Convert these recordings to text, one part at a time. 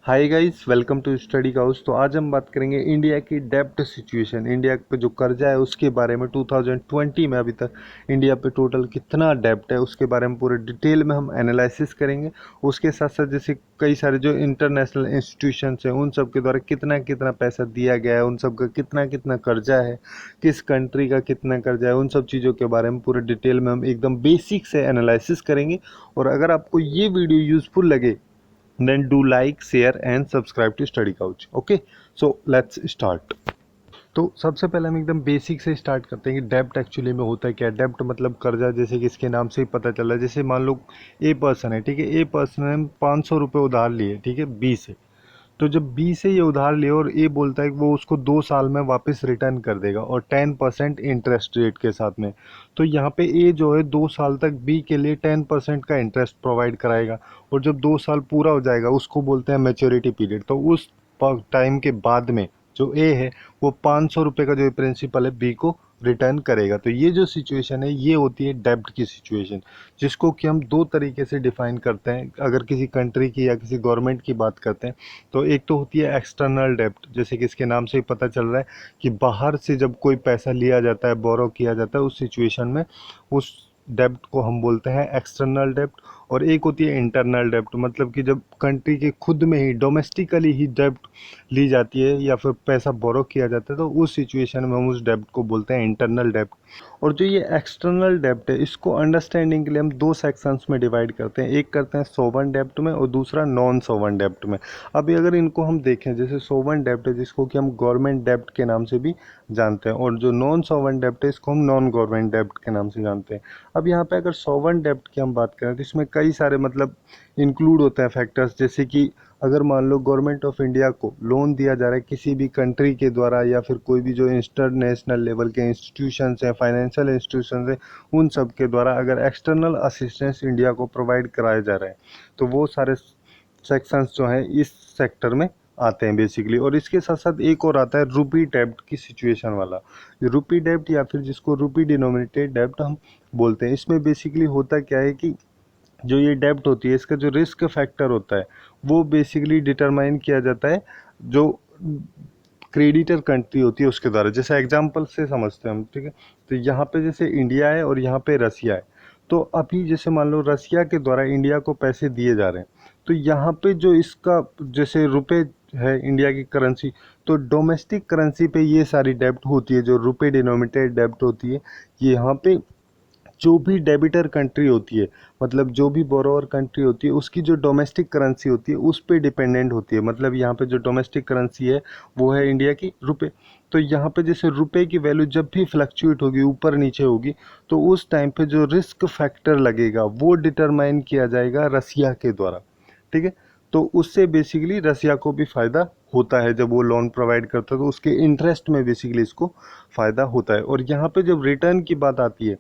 Hi guys, welcome to study house. तो आज हम बात करेंगे इंडिया की डेब्ट सिचुएशन, इंडिया पे जो कर्जा है उसके बारे में। 2020 में अभी तक इंडिया पे टोटल कितना डेब्ट है उसके बारे में पूरे डिटेल में हम एनालिसिस करेंगे। उसके साथ साथ जैसे कई सारे जो इंटरनेशनल इंस्टीट्यूशंस हैं उन सब के द्वारा कितना कितना पैसा दिया गया है, उन सब का कितना कितना कर्जा है, किस कंट्री का कितना कर्जा है, उन सब चीज़ों के बारे में पूरे डिटेल में हम एकदम बेसिक से एनालिसिस करेंगे। और अगर आपको ये वीडियो यूजफुल लगे then do like, share and subscribe to study couch. Okay, so let's start. तो सबसे पहले हम एकदम बेसिक से स्टार्ट करते हैं कि डेब्ट एक्चुअली में होता है क्या। डेब्ट मतलब कर्जा, जैसे कि इसके नाम से ही पता चल रहा है। जैसे मान लो ए पर्सन है, ठीक है, ए पर्सन ने 500 रुपये उधार लिए, ठीक है, बी से। तो जब बी से ये उधार लिए और ए बोलता है कि वो उसको 2 साल में वापस रिटर्न कर देगा और 10% इंटरेस्ट रेट के साथ में। तो यहाँ पे ए जो है 2 साल तक बी के लिए 10% का इंटरेस्ट प्रोवाइड कराएगा। और जब 2 साल पूरा हो जाएगा उसको बोलते हैं मैच्योरिटी पीरियड। तो उस टाइम के बाद में जो ए है वो 500 रुपये का जो प्रिंसिपल है बी को रिटर्न करेगा। तो ये जो सिचुएशन है ये होती है डेब्ट की सिचुएशन, जिसको कि हम दो तरीके से डिफाइन करते हैं। अगर किसी कंट्री की या किसी गवर्नमेंट की बात करते हैं तो एक तो होती है एक्सटर्नल डेब्ट, जैसे कि इसके नाम से ही पता चल रहा है कि बाहर से जब कोई पैसा लिया जाता है, बोरो किया जाता है, उस सिचुएशन में उस डेब्ट को हम बोलते हैं एक्सटर्नल डेब्ट। और एक होती है इंटरनल डेब्ट, मतलब कि जब कंट्री के खुद में ही डोमेस्टिकली ही डेब्ट ली जाती है या फिर पैसा बोरो किया जाता है, तो उस सिचुएशन में हम उस डेब्ट को बोलते हैं इंटरनल डेब्ट। और जो ये एक्सटर्नल डेब्ट है इसको अंडरस्टैंडिंग के लिए हम दो सेक्शंस में डिवाइड करते हैं। एक करते हैं सोवरेन डेब्ट में और दूसरा नॉन सोवरेन डेब्ट में। अभी अगर इनको हम देखें, जैसे सोवरेन डेब्ट है जिसको कि हम गवर्नमेंट डेब्ट के नाम से भी जानते हैं, और जो नॉन सोवरेन डेब्ट है इसको हम नॉन गवर्नमेंट डेब्ट के नाम से जानते हैं। अब यहाँ पे अगर सोवरेन डेब्ट की हम बात करें तो इसमें कई सारे मतलब इंक्लूड होते हैं फैक्टर्स। जैसे कि अगर मान लो गवर्नमेंट ऑफ इंडिया को लोन दिया जा रहा है किसी भी कंट्री के द्वारा, या फिर कोई भी जो इंटरनेशनल लेवल के इंस्टीट्यूशंस हैं, फाइनेंशियल इंस्टीट्यूशंस हैं, उन सब के द्वारा अगर एक्सटर्नल असिस्टेंस इंडिया को प्रोवाइड कराया जा रहा है तो वो सारे सेक्शंस जो हैं इस सेक्टर में आते हैं बेसिकली। और इसके साथ साथ एक और आता है रुपी डेब्ट की सिचुएशन वाला। रुपी डेब्ट या फिर जिसको रुपी डिनोमिनेटेड डेब्ट हम बोलते हैं, इसमें बेसिकली होता क्या है कि जो ये डेब्ट होती है इसका जो रिस्क फैक्टर होता है वो बेसिकली डिटरमाइन किया जाता है जो क्रेडिटर कंट्री होती है उसके द्वारा। जैसे एग्जांपल से समझते हैं हम, ठीक है। तो यहाँ पे जैसे इंडिया है और यहाँ पे रसिया है। तो अभी जैसे मान लो रसिया के द्वारा इंडिया को पैसे दिए जा रहे हैं, तो यहाँ पे जो इसका जैसे रुपए है इंडिया की करेंसी, तो डोमेस्टिक करेंसी पे ये सारी डेब्ट होती है जो रुपए डिनोमिनेटेड डेब्ट होती है। ये यहाँ पे जो भी डेबिटर कंट्री होती है, मतलब जो भी बोरोवर कंट्री होती है, उसकी जो डोमेस्टिक करेंसी होती है उस पे डिपेंडेंट होती है। मतलब यहाँ पे जो डोमेस्टिक करेंसी है वो है इंडिया की रुपए। तो यहाँ पे जैसे रुपए की वैल्यू जब भी फ्लक्चुएट होगी, ऊपर नीचे होगी, तो उस टाइम पे जो रिस्क फैक्टर लगेगा वो डिटरमाइन किया जाएगा रसिया के द्वारा, ठीक है। तो उससे बेसिकली रसिया को भी फ़ायदा होता है। जब वो लोन प्रोवाइड करता है तो उसके इंटरेस्ट में बेसिकली इसको फ़ायदा होता है। और यहाँ पे जब रिटर्न की बात आती है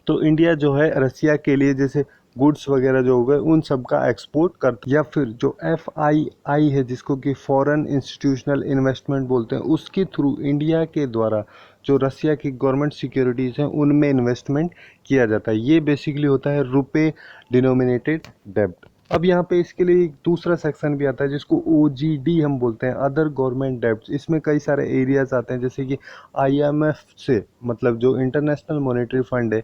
तो इंडिया जो है रसिया के लिए जैसे गुड्स वगैरह जो हो गए उन सब का एक्सपोर्ट कर, या फिर जो FII है जिसको कि फॉरेन इंस्टीट्यूशनल इन्वेस्टमेंट बोलते हैं, उसके थ्रू इंडिया के द्वारा जो रसिया की गवर्नमेंट सिक्योरिटीज़ हैं उनमें इन्वेस्टमेंट किया जाता है। ये बेसिकली होता है रुपए डिनोमिनेटेड डेब्ट। अब यहाँ पे इसके लिए एक दूसरा सेक्शन भी आता है जिसको OGD हम बोलते हैं, अदर गवर्नमेंट डेब्ट्स। इसमें कई सारे एरियाज आते हैं, जैसे कि IMF से, मतलब जो इंटरनेशनल मॉनेटरी फंड है,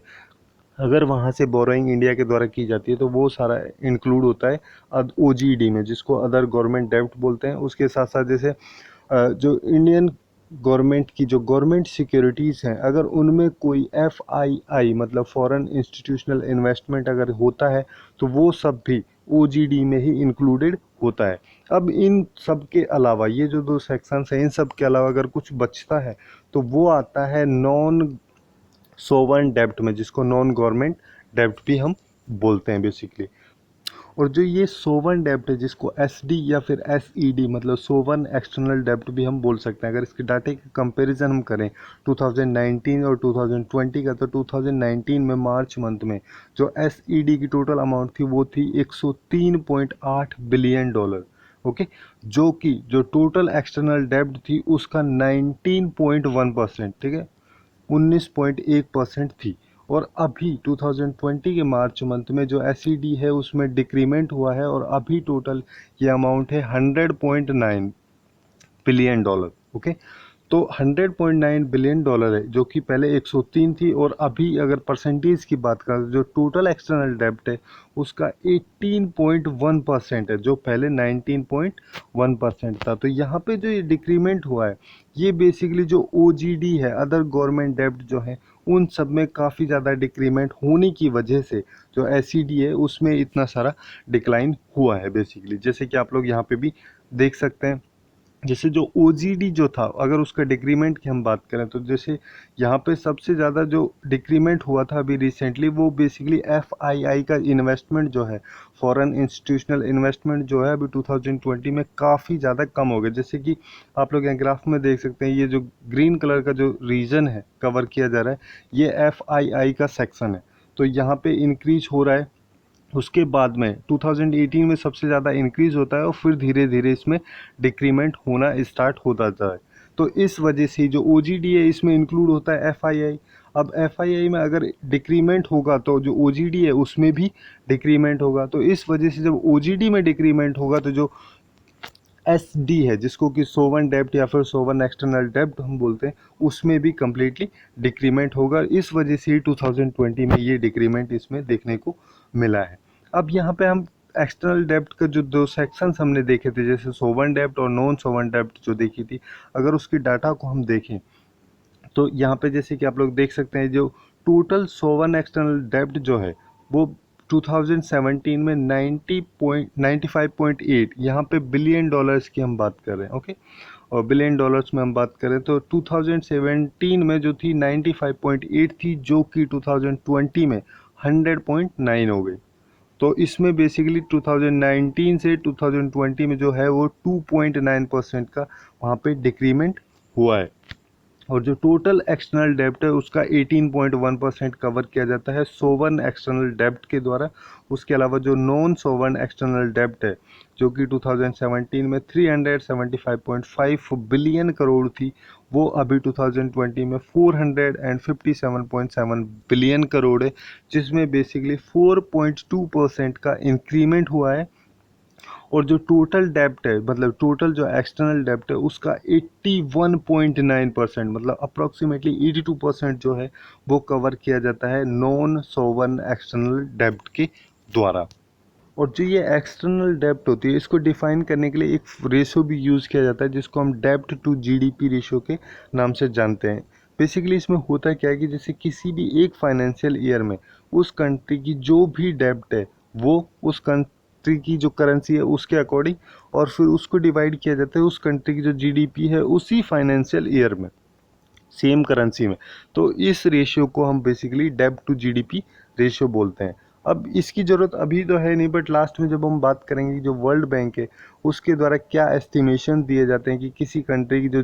अगर वहाँ से बोरोइंग इंडिया के द्वारा की जाती है तो वो सारा इंक्लूड होता है OGD में, जिसको अदर गवर्नमेंट डेब्ट बोलते हैं। उसके साथ साथ जैसे जो इंडियन गवर्नमेंट की जो गवर्नमेंट सिक्योरिटीज़ हैं, अगर उनमें कोई FII मतलब फॉरेन इंस्टीट्यूशनल इन्वेस्टमेंट अगर होता है तो वो सब भी OGD में ही इंक्लूडेड होता है। अब इन सब के अलावा ये जो दो सेक्शंस हैं, इन सब के अलावा अगर कुछ बचता है तो वो आता है नॉन सोवरेन डेब्ट में, जिसको नॉन गवर्नमेंट डेब्ट भी हम बोलते हैं बेसिकली। और जो ये सोवरेन डेब्ट है जिसको SD या फिर SED मतलब सोवरेन एक्सटर्नल डेब्ट भी हम बोल सकते हैं। अगर इसके डाटे का कंपैरिजन हम करें 2019 और 2020 का, तो 2019 में मार्च मंथ में जो SED की टोटल अमाउंट थी वो थी $103.8 बिलियन। ओके, जो कि जो टोटल एक्सटर्नल डेब्ट थी उसका 19.1%, ठीक है, 19.1% थी। और अभी 2020 के मार्च मंथ में जो एसईडी है उसमें डिक्रीमेंट हुआ है और अभी टोटल ये अमाउंट है $100.9 बिलियन। ओके, तो $100.9 बिलियन है, जो कि पहले 103 थी। और अभी अगर परसेंटेज की बात करें तो जो टोटल एक्सटर्नल डेब्ट है उसका 18.1% है, जो पहले 19.1% था। तो यहाँ पे जो ये डिक्रीमेंट हुआ है ये बेसिकली जो ओजीडी है, अदर गवर्नमेंट डेब्ट जो है, उन सब में काफ़ी ज़्यादा डिक्रीमेंट होने की वजह से जो एसईडी है उसमें इतना सारा डिक्लाइन हुआ है बेसिकली। जैसे कि आप लोग यहाँ पे भी देख सकते हैं, जैसे जो ओजीडी जो था, अगर उसका डिक्रीमेंट की हम बात करें तो जैसे यहाँ पे सबसे ज़्यादा जो डिक्रीमेंट हुआ था अभी रिसेंटली, वो बेसिकली एफआईआई का इन्वेस्टमेंट जो है, फॉरेन इंस्टीट्यूशनल इन्वेस्टमेंट जो है, अभी 2020 में काफ़ी ज़्यादा कम हो गया। जैसे कि आप लोग यहाँ ग्राफ में देख सकते हैं, ये जो ग्रीन कलर का जो रीजन है कवर किया जा रहा है, ये एफआईआई का सेक्शन है। तो यहाँ पे इंक्रीज हो रहा है, उसके बाद में 2018 में सबसे ज़्यादा इंक्रीज होता है और फिर धीरे धीरे इसमें डिक्रीमेंट होना स्टार्ट होता जाता है। तो इस वजह से जो ओजीडी है इसमें इंक्लूड होता है एफआईआई। अब एफआईआई में अगर डिक्रीमेंट होगा तो जो ओजीडी है उसमें भी डिक्रीमेंट होगा। तो इस वजह से जब ओजीडी में डिक्रीमेंट होगा तो जो एसडी है, जिसको कि सोवन डेब्ट या फिर सोवन एक्सटर्नल डेब्ट हम बोलते हैं, उसमें भी कम्प्लीटली डिक्रीमेंट होगा। इस वजह से ही 2020 में ये डिक्रीमेंट इसमें देखने को मिला है। अब यहाँ पे हम एक्सटर्नल डेब्ट का जो दो सेक्शंस हमने देखे थे, जैसे सोवन डेब्ट और नॉन सोवन डेब्ट जो देखी थी, अगर उसकी डाटा को हम देखें तो यहाँ पे जैसे कि आप लोग देख सकते हैं, जो टोटल सोवन एक्सटर्नल डेब्ट जो है वो 2017 में 95.8 यहाँ पे बिलियन डॉलर्स की हम बात कर रहे हैं। ओके, और बिलियन डॉलर्स में हम बात करें तो 2017 में जो थी 95.8 थी, जो कि 2020 में 100.9 हो गई। तो इसमें बेसिकली 2019 से 2020 में जो है वो 2.9% का वहाँ पे डिक्रीमेंट हुआ है। और जो टोटल एक्सटर्नल डेब्ट है उसका 18.1% कवर किया जाता है सोवन एक्सटर्नल डेब्ट के द्वारा। उसके अलावा जो नॉन सोवन एक्सटर्नल डेब्ट है, जो कि 2017 में 375.5 बिलियन करोड़ थी, वो अभी 2020 में 457.7 बिलियन करोड़ है, जिसमें बेसिकली 4.2% का इंक्रीमेंट हुआ है। और जो टोटल डेब्ट है, मतलब टोटल जो एक्सटर्नल डेब्ट है उसका 81.9%, मतलब अप्रॉक्सीमेटली 82% जो है वो कवर किया जाता है नॉन सोवन एक्सटर्नल डेब्ट के द्वारा। और जो ये एक्सटर्नल डेब्ट होती है इसको डिफाइन करने के लिए एक रेशो भी यूज़ किया जाता है, जिसको हम डेब्ट टू जीडीपी रेशो के नाम से जानते हैं। बेसिकली इसमें होता क्या है कि जैसे किसी भी एक फाइनेंशियल ईयर में उस कंट्री की जो भी डेब्ट है वो उस कंट्री की जो करेंसी है उसके अकॉर्डिंग, और फिर उसको डिवाइड किया जाता है उस कंट्री की जो जीडीपी है उसी फाइनेंशियल ईयर में, सेम करेंसी में। तो इस रेशियो को हम बेसिकली डेब्ट टू जीडीपी रेशियो बोलते हैं। अब इसकी ज़रूरत अभी तो है नहीं, बट लास्ट में जब हम बात करेंगे जो वर्ल्ड बैंक है उसके द्वारा क्या एस्टिमेशन दिए जाते हैं कि किसी कंट्री की जो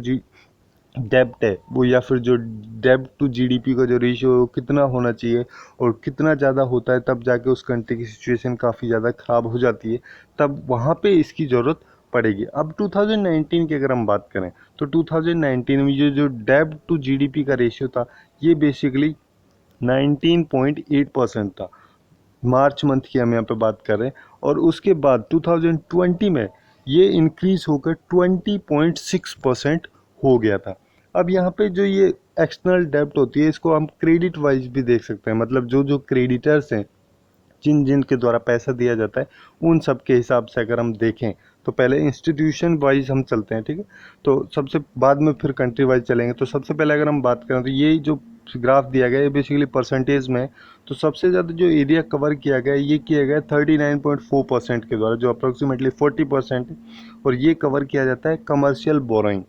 डेब्ट है वो, या फिर जो डेब्ट टू जीडीपी का जो रेशियो है वो कितना होना चाहिए, और कितना ज़्यादा होता है तब जाके उस कंट्री की सिचुएशन काफ़ी ज़्यादा ख़राब हो जाती है, तब वहाँ पे इसकी ज़रूरत पड़ेगी। अब 2019 की अगर हम बात करें तो 2019 में ये जो डेब्ट टू जीडीपी का रेशियो था ये बेसिकली 19.8% था। मार्च मंथ की हम यहाँ पे बात कर रहे हैं, और उसके बाद 2020 में ये इंक्रीज होकर 20.6% हो गया था। अब यहाँ पे जो ये एक्सटर्नल डेब्ट होती है इसको हम क्रेडिट वाइज भी देख सकते हैं, मतलब जो जो क्रेडिटर्स हैं, जिन जिन के द्वारा पैसा दिया जाता है, उन सब के हिसाब से अगर हम देखें तो पहले इंस्टीट्यूशन वाइज हम चलते हैं, ठीक है। तो सबसे बाद में फिर कंट्री वाइज चलेंगे। तो सबसे पहले अगर हम बात करें तो ये जो ग्राफ दिया गया है बेसिकली परसेंटेज में, तो सबसे ज़्यादा जो एरिया कवर किया गया है ये किया गया है 39.4% के द्वारा, जो अप्रोक्सीमेटली 40% है। और ये कवर किया जाता है कमर्शियल बोरोइंग,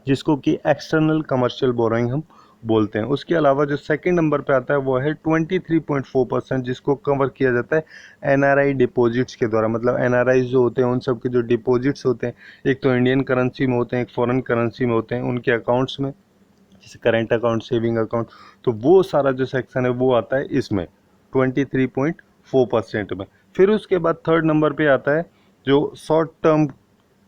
जिसको कि एक्सटर्नल कमर्शियल बोरोइंग हम बोलते हैं। उसके अलावा जो सेकंड नंबर पे आता है वो है 23.4%, जिसको कवर किया जाता है एनआरआई डिपॉजिट्स के द्वारा। मतलब एनआरआई जो होते हैं उन सब के जो डिपॉजिट्स होते हैं, एक तो इंडियन करेंसी में होते हैं, एक फॉरेन करेंसी में होते हैं, उनके अकाउंट्स में, जैसे करेंट अकाउंट, सेविंग अकाउंट, तो वो सारा जो सेक्शन है वो आता है इसमें 23.4% में। फिर उसके बाद थर्ड नंबर पे आता है जो शॉर्ट टर्म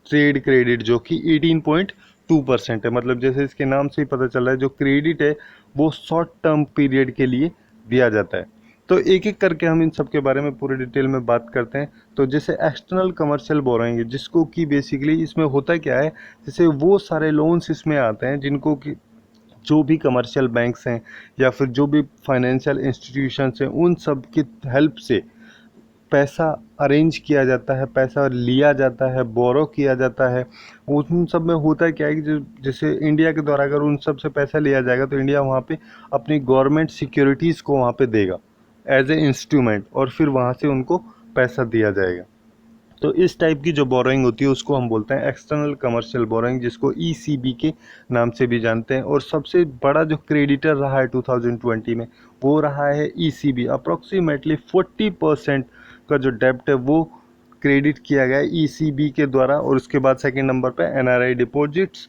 ट्रेड क्रेडिट, जो कि 18.2% है। मतलब जैसे इसके नाम से ही पता चल रहा है, जो क्रेडिट है वो शॉर्ट टर्म पीरियड के लिए दिया जाता है। तो एक एक करके हम इन सब के बारे में पूरे डिटेल में बात करते हैं। तो जैसे एक्सटर्नल कमर्शियल बोरोइंग, जिसको कि बेसिकली इसमें होता क्या है, जैसे वो सारे लोन्स इसमें आते हैं जिनको कि जो भी कमर्शियल बैंक्स हैं या फिर जो भी फाइनेंशियल इंस्टीट्यूशंस हैं, उन सब की हेल्प से पैसा अरेंज किया जाता है, पैसा लिया जाता है, बोरो किया जाता है। उन सब में होता है क्या है कि जो जैसे इंडिया के द्वारा अगर उन सब से पैसा लिया जाएगा तो इंडिया वहाँ पे अपनी गवर्नमेंट सिक्योरिटीज़ को वहाँ पे देगा एज ए इंस्ट्रूमेंट, और फिर वहाँ से उनको पैसा दिया जाएगा। तो इस टाइप की जो बोरोइंग होती है उसको हम बोलते हैं एक्सटर्नल कमर्शियल बोरोइंग, जिसको ईसीबी के नाम से भी जानते हैं। और सबसे बड़ा जो क्रेडिटर रहा है 2020 में वो रहा है ईसीबी। अप्रोक्सीमेटली 40% का जो डेब्ट है वो क्रेडिट किया गया है ईसीबी के द्वारा। और उसके बाद सेकंड नंबर पे एनआरआई डिपॉजिट्स,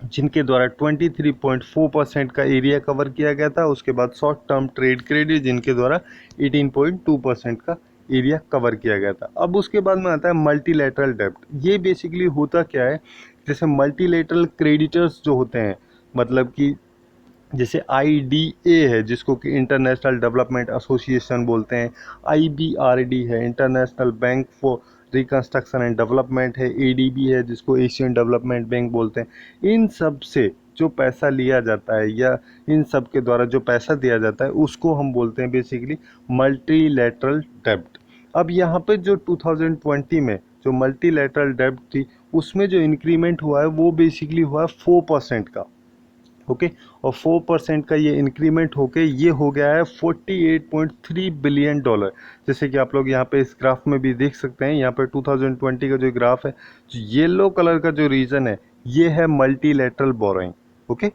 जिनके द्वारा 23.4% का एरिया कवर किया गया था। उसके बाद शॉर्ट टर्म ट्रेड क्रेडिट, जिनके द्वारा 18.2% का एरिया कवर किया गया था। अब उसके बाद में आता है मल्टीलैटरल डेब्ट। ये बेसिकली होता क्या है, जैसे मल्टीलैटरल क्रेडिटर्स जो होते हैं, मतलब कि जैसे आईडीए है जिसको कि इंटरनेशनल डेवलपमेंट एसोसिएशन बोलते हैं, आईबीआरडी है international bank for reconstruction and development है, एडीबी है जिसको एशियन डेवलपमेंट बैंक बोलते हैं। इन सब से जो पैसा लिया जाता है या इन सब के द्वारा जो पैसा दिया जाता है उसको हम बोलते हैं बेसिकली मल्टीलैटरल डेब्ट। अब यहाँ पे जो 2020 में जो मल्टीलैटरल डेब्ट थी उसमें जो इंक्रीमेंट हुआ है वो बेसिकली हुआ है 4% का। ओके, और 4% का ये इंक्रीमेंट होके ये हो गया है 48.3 बिलियन डॉलर। जैसे कि आप लोग यहाँ पे इस ग्राफ में भी देख सकते हैं, यहाँ पे 2020 का जो ग्राफ है, जो येलो कलर का जो रीजन है ये है मल्टीलैटरल बोरोइंग। ओके,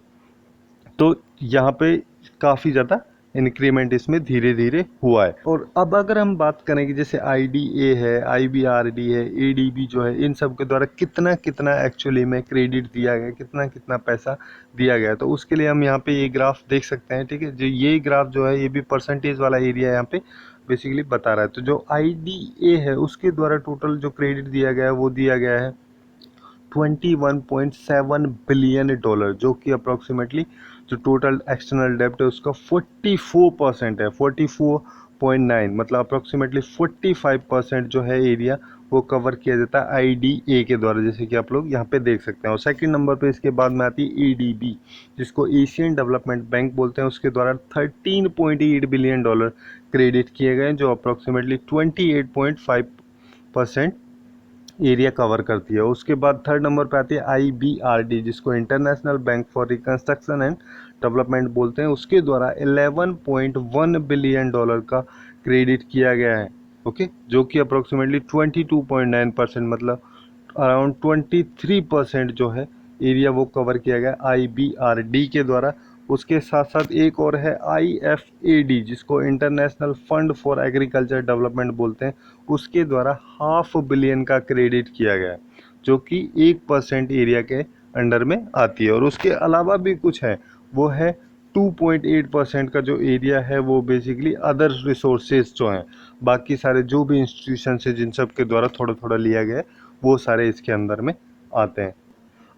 तो यहाँ पे काफ़ी ज़्यादा इंक्रीमेंट इसमें धीरे धीरे हुआ है। और अब अगर हम बात करें कि जैसे आईडीए है, आईबीआरडी है, एडीबी जो है, इन सब के द्वारा कितना कितना एक्चुअली में क्रेडिट दिया गया, कितना कितना पैसा दिया गया, तो उसके लिए हम यहाँ पे ये ग्राफ देख सकते हैं। ठीक है, जो ये ग्राफ जो है ये भी परसेंटेज वाला एरिया यहाँ पे बेसिकली बता रहा है। तो जो आईडीए है उसके द्वारा टोटल जो क्रेडिट दिया गया है वो दिया गया है 21.7 बिलियन डॉलर, जो कि अप्रोक्सीमेटली जो टोटल एक्सटर्नल डेब्ट है उसका 44% है, 44.9, मतलब अप्रोक्सीमेटली 45% जो है एरिया वो कवर किया जाता है आईडीए के द्वारा, जैसे कि आप लोग यहाँ पे देख सकते हैं। और सेकंड नंबर पे इसके बाद में आती है एडीबी, जिसको एशियन डेवलपमेंट बैंक बोलते हैं। उसके द्वारा 13.8 बिलियन डॉलर क्रेडिट किए गए, जो अप्रोक्सीमेटली 28.5% एरिया कवर करती है। उसके बाद थर्ड नंबर पे आती है आईबीआरडी, जिसको international bank for reconstruction and development बोलते हैं। उसके द्वारा 11.1 बिलियन डॉलर का क्रेडिट किया गया है। ओके, जो कि अप्रोक्सीमेटली 22.9%, मतलब अराउंड 23% जो है एरिया वो कवर किया गया आईबीआरडी के द्वारा। उसके साथ साथ एक और है आईएफएडी, जिसको international fund for agriculture development बोलते हैं। उसके द्वारा 500 मिलियन का क्रेडिट किया गया है, जो कि 1% एरिया के अंडर में आती है। और उसके अलावा भी कुछ है, वो है 2.8% का जो एरिया है वो बेसिकली अदर रिसोर्सेज जो हैं, बाकी सारे जो भी इंस्टीट्यूशन है जिन सब के द्वारा थोड़ा थोड़ा लिया गया है वो सारे इसके अंदर में आते हैं।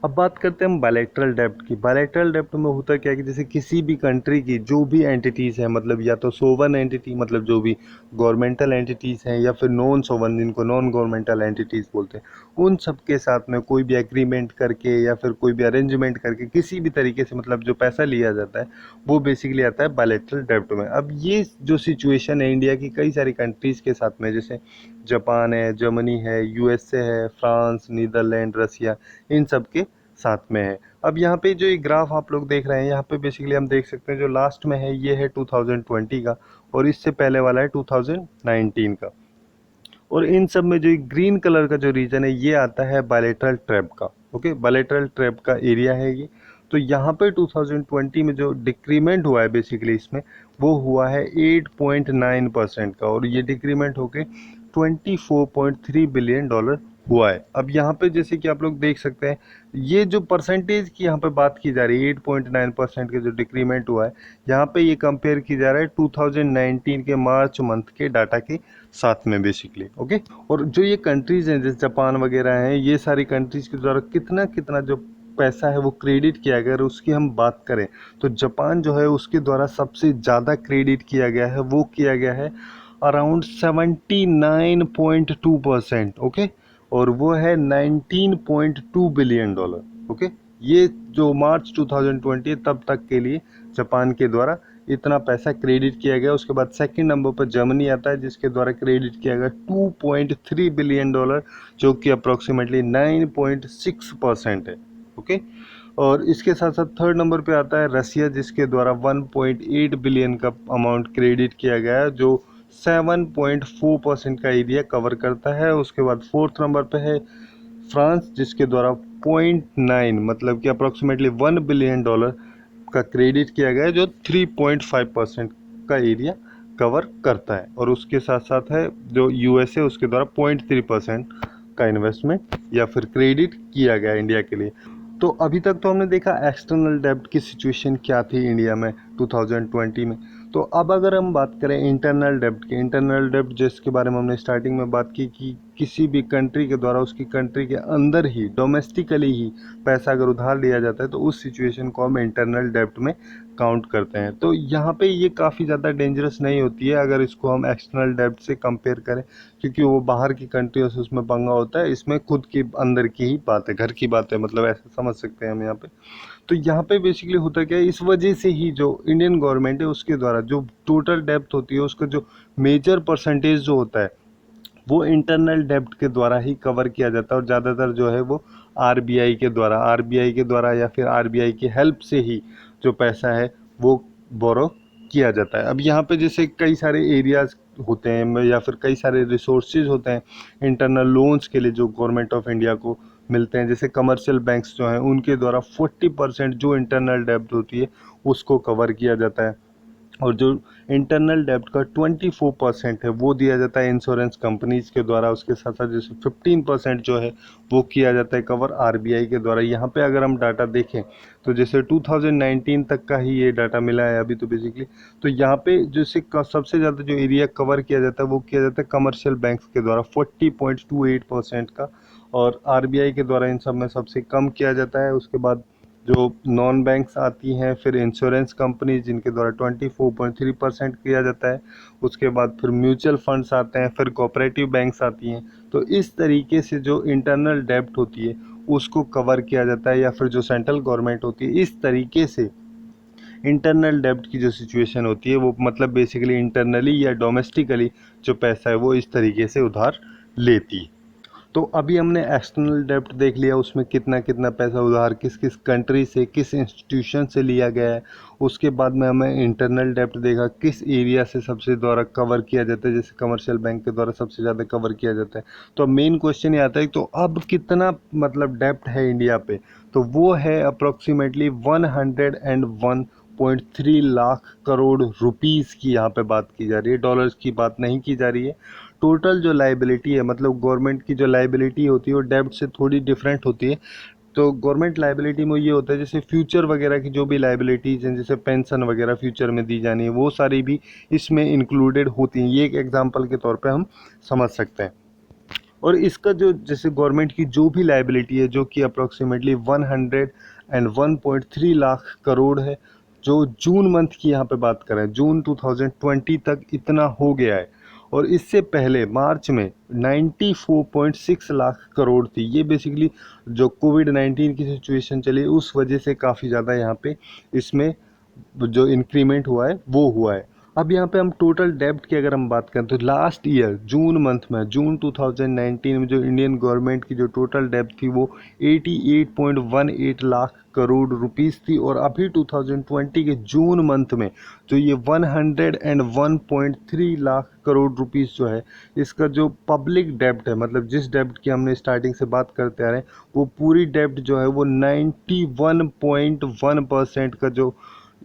अब बात करते हैं हम बायलैटरल डेब्ट की। बायलैटरल डेब्ट में होता क्या है कि जैसे किसी भी कंट्री की जो भी एंटिटीज़ हैं, मतलब या तो सोवन एंटिटी, मतलब जो भी गवर्नमेंटल एंटिटीज़ हैं, या फिर नॉन सोवन जिनको नॉन गवर्नमेंटल एंटिटीज़ बोलते हैं, उन सब के साथ में कोई भी एग्रीमेंट करके या फिर कोई भी अरेंजमेंट करके किसी भी तरीके से मतलब जो पैसा लिया जाता है वो बेसिकली आता है बायलैटरल डेब्ट में। अब ये जो सिचुएशन है इंडिया की कई सारी कंट्रीज़ के साथ में, जैसे जापान है, जर्मनी है, यूएसए है, फ्रांस, नीदरलैंड, रसिया, इन सब के साथ में है। अब यहाँ पे जो ये ग्राफ आप लोग देख रहे हैं, यहाँ पे बेसिकली हम देख सकते हैं जो लास्ट में है ये है 2020 का, और इससे पहले वाला है 2019 का। और इन सब में जो ग्रीन कलर का जो रीजन है ये आता है बायलैटरल ट्रैप का। ओके, बायलैटरल ट्रैप का एरिया है ये। तो यहाँ पे 2020 में जो डिक्रीमेंट हुआ है बेसिकली इसमें, वो हुआ है 8.9% का, और ये डिक्रीमेंट होके 24.3 बिलियन डॉलर हुआ है। अब यहाँ पे जैसे कि आप लोग देख सकते हैं, ये जो परसेंटेज की यहाँ पे बात की जा रही है 8.9% के जो डिक्रीमेंट हुआ है, यहाँ पे ये कंपेयर की जा रहा है 2019 के मार्च मंथ के डाटा के साथ में बेसिकली। ओके, और जो ये कंट्रीज़ हैं जैसे जापान वगैरह हैं, ये सारी कंट्रीज़ के द्वारा कितना कितना जो पैसा है वो क्रेडिट किया गया, अगर उसकी हम बात करें तो जापान जो है उसके द्वारा सबसे ज़्यादा क्रेडिट किया गया है, वो किया गया है अराउंड 79.2%। ओके, और वो है 19.2 बिलियन डॉलर। ओके, ये जो मार्च 2020 तब तक के लिए जापान के द्वारा इतना पैसा क्रेडिट किया गया। उसके बाद सेकंड नंबर पर जर्मनी आता है जिसके द्वारा क्रेडिट किया गया 2.3 बिलियन डॉलर, जो कि अप्रोक्सीमेटली 9.6% है। ओके, और इसके साथ साथ थर्ड नंबर पे आता है रसिया, जिसके द्वारा 1.8 बिलियन का अमाउंट क्रेडिट किया गया है, जो 7.4% का एरिया कवर करता है। उसके बाद फोर्थ नंबर पे है फ्रांस, जिसके द्वारा 0.9 मतलब कि अप्रोक्सीमेटली 1 बिलियन डॉलर का क्रेडिट किया गया है, जो 3.5% का एरिया कवर करता है। और उसके साथ साथ है जो यूएसए, उसके द्वारा 0.3% का इन्वेस्टमेंट या फिर क्रेडिट किया गया इंडिया के लिए। तो अभी तक तो हमने देखा एक्सटर्नल डेब्ट की सिचुएशन क्या थी इंडिया में 2020 में। तो अब अगर हम बात करें इंटरनल डेब्ट की, इंटरनल डेब्ट जिसके बारे में हमने स्टार्टिंग में बात की कि किसी भी कंट्री के द्वारा उसकी कंट्री के अंदर ही डोमेस्टिकली ही पैसा अगर उधार लिया जाता है तो उस सिचुएशन को हम इंटरनल डेब्ट में काउंट करते हैं। तो यहाँ पे ये काफ़ी ज़्यादा डेंजरस नहीं होती है अगर इसको हम एक्सटर्नल डेब्ट से कंपेयर करें, क्योंकि वो बाहर की कंट्रियों से उसमें पंगा होता है, इसमें खुद की अंदर की ही बात है, घर की बात है, मतलब ऐसा समझ सकते हैं हम यहाँ पे। तो यहाँ पे बेसिकली होता क्या है, इस वजह से ही जो इंडियन गवर्नमेंट है उसके द्वारा जो टोटल डेब्ट होती है उसका जो मेजर परसेंटेज जो होता है वो इंटरनल डेब्ट के द्वारा ही कवर किया जाता है। और ज़्यादातर जो है वो आरबीआई के द्वारा या फिर आरबीआई की हेल्प से ही जो पैसा है वो बोरो किया जाता है। अब यहाँ पे जैसे कई सारे एरियाज होते हैं या फिर कई सारे रिसोर्सेज होते हैं इंटरनल लोन्स के लिए जो गवर्नमेंट ऑफ इंडिया को मिलते हैं, जैसे कमर्शियल बैंक्स जो हैं उनके द्वारा 40% जो इंटरनल डेब्ट होती है उसको कवर किया जाता है। और जो इंटरनल डेब्ट का 24% है वो दिया जाता है इंश्योरेंस कंपनीज के द्वारा। उसके साथ साथ जैसे 15% जो है वो किया जाता है कवर आरबीआई के द्वारा। यहाँ पे अगर हम डाटा देखें तो जैसे 2019 तक का ही ये डाटा मिला है अभी तो बेसिकली। तो यहाँ पे जैसे सबसे ज़्यादा जो एरिया कवर किया जाता है वो किया जाता है कमर्शियल बैंक्स के द्वारा 40.28% का, और आरबीआई के द्वारा इन सब में सबसे कम किया जाता है। उसके बाद जो नॉन बैंक्स आती हैं, फिर इंश्योरेंस कंपनी जिनके द्वारा 24.3% किया जाता है। उसके बाद फिर म्यूचुअल फंड्स आते हैं, फिर कोऑपरेटिव बैंक्स आती हैं। तो इस तरीके से जो इंटरनल डेब्ट होती है उसको कवर किया जाता है, या फिर जो सेंट्रल गवर्नमेंट होती है इस तरीके से इंटरनल डेब्ट की जो सिचुएशन होती है वो मतलब बेसिकली इंटरनली या डोमेस्टिकली जो पैसा है वो इस तरीके से उधार लेती है। तो अभी हमने एक्सटर्नल डेब्ट देख लिया, उसमें कितना कितना पैसा उधार किस किस कंट्री से किस इंस्टीट्यूशन से लिया गया है। उसके बाद में हमें इंटरनल डेब्ट देखा किस एरिया से सबसे द्वारा कवर किया जाता है, जैसे कमर्शियल बैंक के द्वारा सबसे ज़्यादा कवर किया जाता है। तो अब मेन क्वेश्चन ये आता है तो अब कितना मतलब डेब्ट है इंडिया पे, तो वो है अप्रोक्सीमेटली 101.3 लाख करोड़ रुपीस की यहाँ पे बात की जा रही है, डॉलर्स की बात नहीं की जा रही है। टोटल जो लाइबिलिटी है मतलब गवर्नमेंट की जो लाइबिलिटी होती है वो डेब्ट से थोड़ी डिफरेंट होती है। तो गवर्नमेंट लाइबिलिटी में ये होता है जैसे फ्यूचर वगैरह की जो भी लाइबिलिटीज़ हैं, जैसे पेंशन वगैरह फ्यूचर में दी जानी है, वो सारी भी इसमें इंक्लूडेड होती हैं। ये एक एग्जांपल के तौर पे हम समझ सकते हैं। और इसका जो जैसे गवर्नमेंट की जो भी लाइबिलिटी है जो कि अप्रोक्सीमेटली 101.3 लाख करोड़ है, जो जून मंथ की यहाँ पे बात करें जून 2020 तक इतना हो गया है। और इससे पहले मार्च में 94.6 लाख करोड़ थी। ये बेसिकली जो कोविड-19 की सिचुएशन चली उस वजह से काफ़ी ज़्यादा यहाँ पे इसमें जो इंक्रीमेंट हुआ है वो हुआ है। अब यहाँ पे हम टोटल डेब्ट की अगर हम बात करें तो लास्ट ईयर जून मंथ में जून 2019 में जो इंडियन गवर्नमेंट की जो टोटल डेब्ट थी वो 88.18 लाख करोड़ रुपीस थी। और अभी 2020 के जून मंथ में जो ये 101.3 लाख करोड़ रुपीस जो है इसका जो पब्लिक डेब्ट है, मतलब जिस डेब्ट की हमने स्टार्टिंग से बात करते आ रहे हैं, वो पूरी डेब्ट जो है वो 91.1% का जो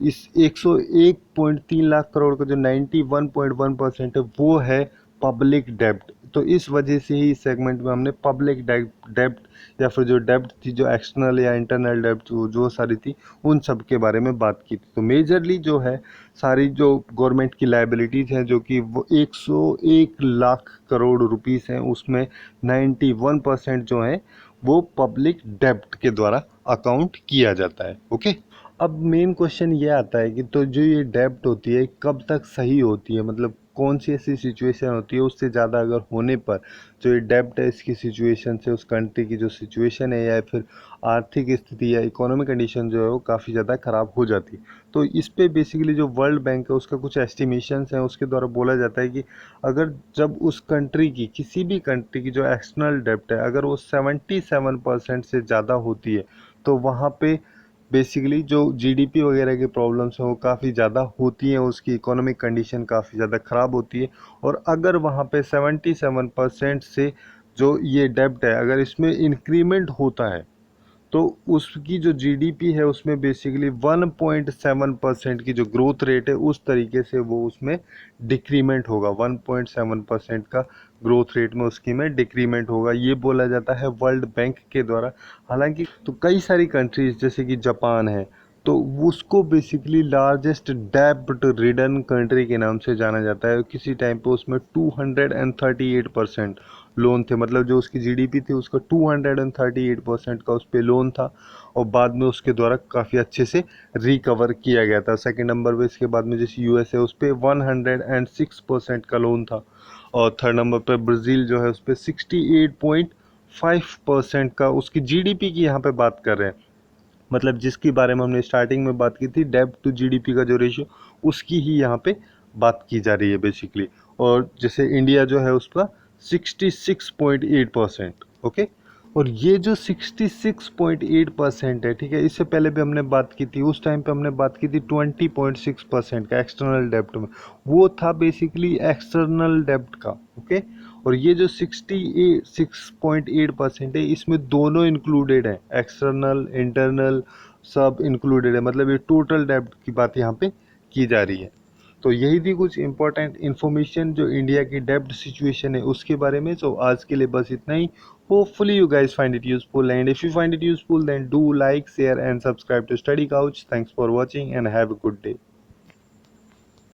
इस 101.3 लाख करोड़ का जो 91.1% है वो है पब्लिक डेब्ट। तो इस वजह से ही इस सेगमेंट में हमने पब्लिक डेब्ट या फिर जो डेब्ट थी जो एक्सटर्नल या इंटरनल डेब्ट जो सारी थी उन सब के बारे में बात की थी। तो मेजरली जो है सारी जो गवर्नमेंट की लाइबिलिटीज़ हैं जो कि वो 101 लाख करोड़ रुपीस हैं, उसमें 91% जो हैं वो पब्लिक डेब्ट के द्वारा अकाउंट किया जाता है। ओके, अब मेन क्वेश्चन ये आता है कि तो जो ये डेब्ट होती है कब तक सही होती है, मतलब कौन सी ऐसी सिचुएशन होती है उससे ज़्यादा अगर होने पर जो ये डेब्ट है इसकी सिचुएशन से उस कंट्री की जो सिचुएशन है या फिर आर्थिक स्थिति या इकोनॉमिक कंडीशन जो है वो काफ़ी ज़्यादा ख़राब हो जाती है। तो इस पे बेसिकली जो वर्ल्ड बैंक है उसका कुछ एस्टिमेशंस हैं, उसके द्वारा बोला जाता है कि अगर जब उस कंट्री की किसी भी कंट्री की जो एक्सटर्नल डेब्ट है अगर वो 77% से ज़्यादा होती है तो वहाँ पे बेसिकली जो जीडीपी वगैरह की प्रॉब्लम्स हैं वो काफ़ी ज़्यादा होती हैं, उसकी इकोनॉमिक कंडीशन काफ़ी ज़्यादा ख़राब होती है। और अगर वहाँ पे 77% से जो ये डेब्ट है अगर इसमें इंक्रीमेंट होता है तो उसकी जो जीडीपी है उसमें बेसिकली 1.7% की जो ग्रोथ रेट है उस तरीके से वो उसमें डिक्रीमेंट होगा। 1.7% का ग्रोथ रेट में उसकी में डिक्रीमेंट होगा, ये बोला जाता है वर्ल्ड बैंक के द्वारा। हालांकि तो कई सारी कंट्रीज जैसे कि जापान है तो उसको बेसिकली लार्जेस्ट डेब्ट रिडन कंट्री के नाम से जाना जाता है। किसी टाइम पे उसमें 238% लोन थे, मतलब जो उसकी जीडीपी थी उसका 238% का उस पर लोन था और बाद में उसके द्वारा काफ़ी अच्छे से रिकवर किया गया था। सेकंड नंबर पे इसके बाद में जैसे यूएस है उस पर 106% का लोन था और थर्ड नंबर पे ब्राज़ील जो है उस पर 68.5% का उसकी जीडीपी की यहाँ पे बात कर रहे हैं, मतलब जिसके बारे में हमने स्टार्टिंग में बात की थी डेब्ट टू जीडीपी का जो रेशियो उसकी ही यहाँ पे बात की जा रही है बेसिकली। और जैसे इंडिया जो है उसका 66.8%। ओके, और ये जो 66.8% है, ठीक है, इससे पहले भी हमने बात की थी, उस टाइम पे हमने बात की थी 20.6% का एक्सटर्नल डेब्ट में, वो था बेसिकली एक्सटर्नल डेब्ट का। ओके, और ये जो 66.8% है इसमें दोनों इंक्लूडेड है, एक्सटर्नल इंटरनल सब इंक्लूडेड है, मतलब ये टोटल डेब्ट की बात यहाँ पे की जा रही है। तो यही थी कुछ इंपॉर्टेंट इन्फॉर्मेशन जो इंडिया की डेब्ट सिचुएशन है उसके बारे में। सो आज के लिए बस इतना ही। Hopefully you guys find it useful and if you find it useful then do like share and subscribe to Study Couch. Thanks for watching and have a good day.